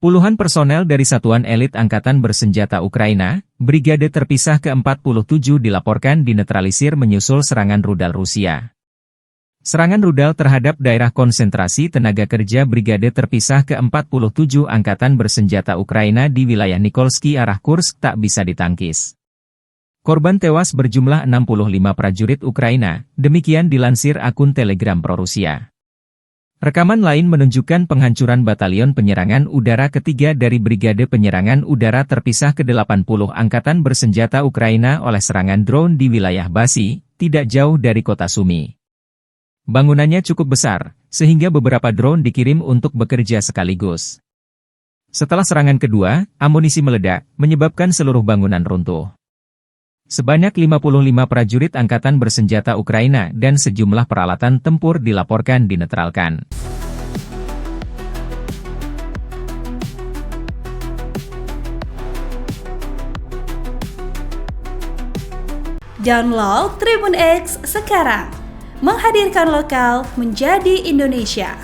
Puluhan personel dari Satuan Elit Angkatan Bersenjata Ukraina, Brigade Terpisah ke-47 dilaporkan dinetralisir menyusul serangan rudal Rusia. Serangan rudal terhadap daerah konsentrasi tenaga kerja Brigade Terpisah ke-47 Angkatan Bersenjata Ukraina di wilayah Nikolsky arah Kursk tak bisa ditangkis. Korban tewas berjumlah 65 prajurit Ukraina, demikian dilansir akun Telegram pro-Rusia. Rekaman lain menunjukkan penghancuran Batalion Penyerangan Udara ketiga dari Brigade Penyerangan Udara Terpisah ke-80 Angkatan Bersenjata Ukraina oleh serangan drone di wilayah Basi, tidak jauh dari kota Sumy. Bangunannya cukup besar, sehingga beberapa drone dikirim untuk bekerja sekaligus. Setelah serangan kedua, amunisi meledak, menyebabkan seluruh bangunan runtuh. Sebanyak 55 prajurit Angkatan Bersenjata Ukraina dan sejumlah peralatan tempur dilaporkan dinetralkan. Download Tribun X sekarang, menghadirkan lokal menjadi Indonesia.